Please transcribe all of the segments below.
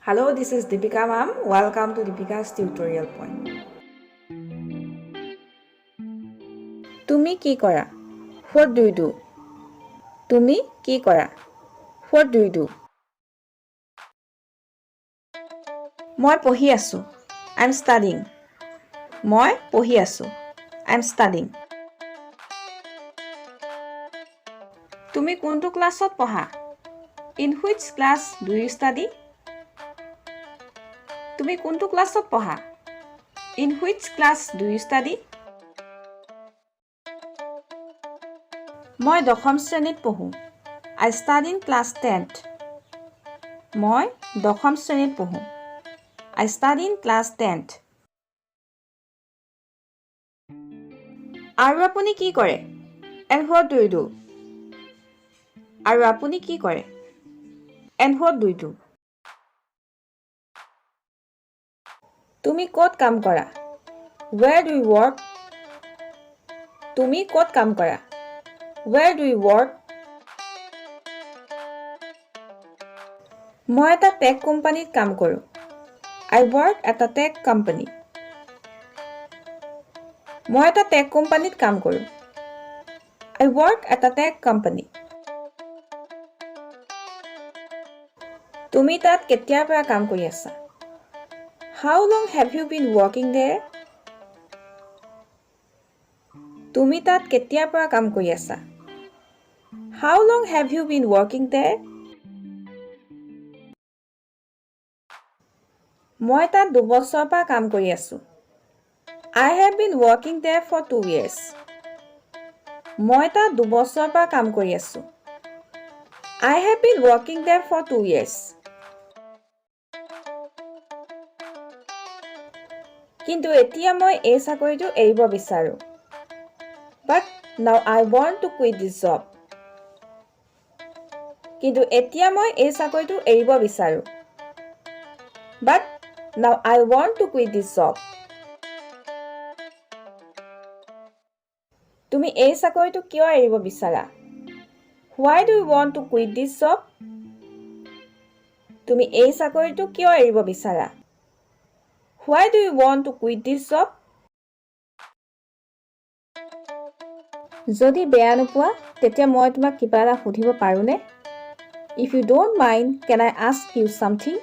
Hello, this is Deepika ma'am. Welcome to Deepika's tutorial point. তুমি কি কৰা? What do you do? তুমি কি কৰা? What do you do? মই পঢ়ি আছো. I'm studying. মই পঢ়ি আছো. I'm studying. তুমি কোনটো ক্লাছত পঢ়া? In which class do you study? তুমি কোনটো ক্লাছত পঢ়া? In which class do you study? মই 10ম শ্ৰেণীত পঢ়ো. I study in class 10th. মই 10ম শ্ৰেণীত পঢ়ো. I study in class 10th. আৰু আপুনি কি কৰে? And what do you do? আৰু আপুনি কি কৰে? And what do you do? তুমি ক'ত কাম কৰা? Where do you work? তুমি ক'ত কাম কৰা? Where do you work? মই এটা টেক কোম্পানীত কাম কৰোঁ. I work at a tech company. মই এটা টেক কোম্পানীত কাম কৰোঁ. I work at a tech company. তুমি তাত কেতিয়াৰ পৰা কাম কৰি আছা? How long have you been working there? তুমি তাত কেতিয়াৰ পৰা কাম কৰি আছা? How long have you been working there? মই তাত 2 বছৰৰ পৰা কাম কৰি আছো. I have been working there for 2 years. মই তাত 2 বছৰৰ পৰা কাম কৰি আছো. I have been working there for 2 years. কিন্তু এতিয়া মই এই চাকৰিটো এৰিব বিচাৰো. But now I want to quit this job. কিন্তু এতিয়া মই এই চাকৰিটো এৰিব বিচাৰো. But now I want to quit this job. তুমি এই চাকৰিটো কিয় এৰিব বিচাৰা? Why do you want to quit this job? তুমি এই চাকৰিটো কিয় এৰিব বিচাৰা? Why do you want to quit this job? যদি বেয়া নোপোৱা তেতিয়া মই তোমাক কিবা এটা সুধিব পাৰোঁনে? If you don't mind, can I ask you something?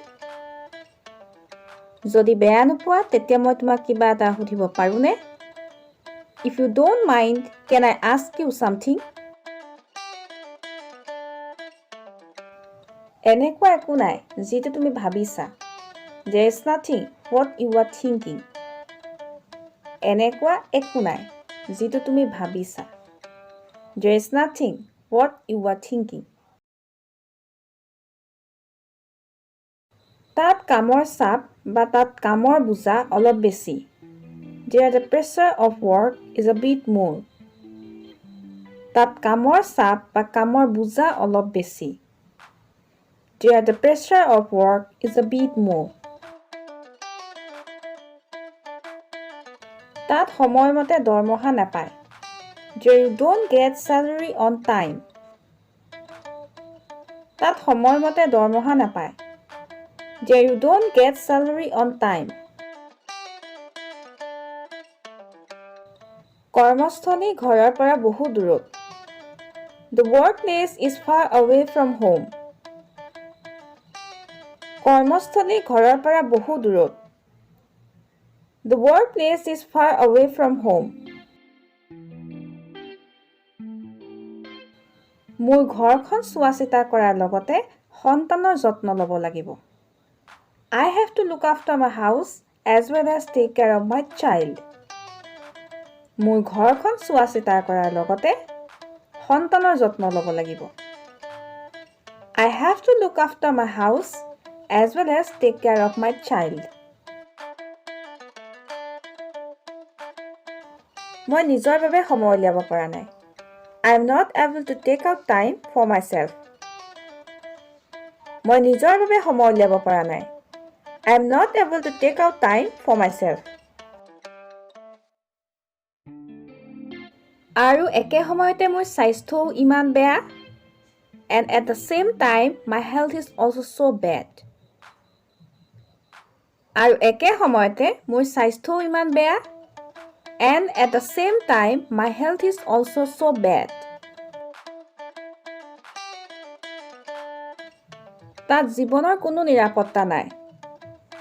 যদি বেয়া নোপোৱা তেতিয়া মই তোমাক কিবা এটা সুধিব পাৰোঁনে? If you don't mind, can I ask you something? এনেকুৱা একো নাই যিটো তুমি ভাবিছা. There is nothing what you are thinking. এনেকুৱা একো নাই যিটো তুমি ভাবিছা. There is nothing what you are thinking. তাত কামৰ চাপ বা তাত কামৰ বোজা অলপ বেছি. There the pressure of work is a bit more. তাত কামৰ চাপ বা কামৰ বোজা অলপ বেছি. There the pressure of work is a bit more. তাত সময়মতে দৰমহা নাপায়. There you don't get salary on time. তাত সময়মতে দৰমহা নাপায়. There you don't get salary on time. কৰ্মস্থলী ঘৰৰ পৰা বহু দূৰত. The workplace is far away from home. কৰ্মস্থলী ঘৰৰ পৰা বহু দূৰত. The workplace is far away from home. মোৰ ঘৰখন চোৱাচিতা কৰাৰ লগতে সন্তানৰ যত্ন ল'ব লাগিব. I have to look after my house as well as take care of my child. মোৰ ঘৰখন চোৱাচিতা কৰাৰ লগতে সন্তানৰ যত্ন ল'ব লাগিব. I have to look after my house as well as take care of my child. মই নিজৰ বাবে সময় উলিয়াব পৰা নাই. I am not able to take out time for myself. মই নিজৰ বাবে সময় উলিয়াব পৰা নাই. I am not able to take out time for myself. আৰু একে সময়তে মোৰ স্বাস্থ্যও ইমান বেয়া. And at the same time, my health is also so bad. আৰু একে সময়তে মোৰ স্বাস্থ্যও ইমান বেয়া and at the same time my health is also so bad. তাত জীৱনৰ কোনো নিৰাপত্তা নাই.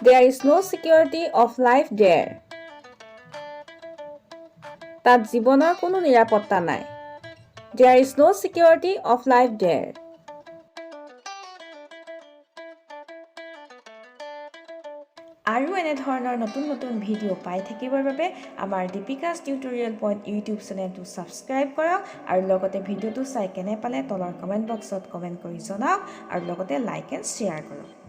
There is no security of life there. তাত জীৱনৰ কোনো নিৰাপত্তা নাই. There is no security of life there. আৰু এনে ধৰণৰ নতুন নতুন ভিডিঅ' পাই থাকিবৰ বাবে আমাৰ দীপিকাছ টিউটৰিয়েল পইণ্ট ইউটিউব চেনেলটো ছাবস্ক্ৰাইব কৰক আৰু লগতে ভিডিঅ'টো চাই কেনে পালে তলৰ কমেণ্ট বক্সত কমেণ্ট কৰি জনাওক আৰু লগতে লাইক এণ্ড শ্বেয়াৰ কৰক.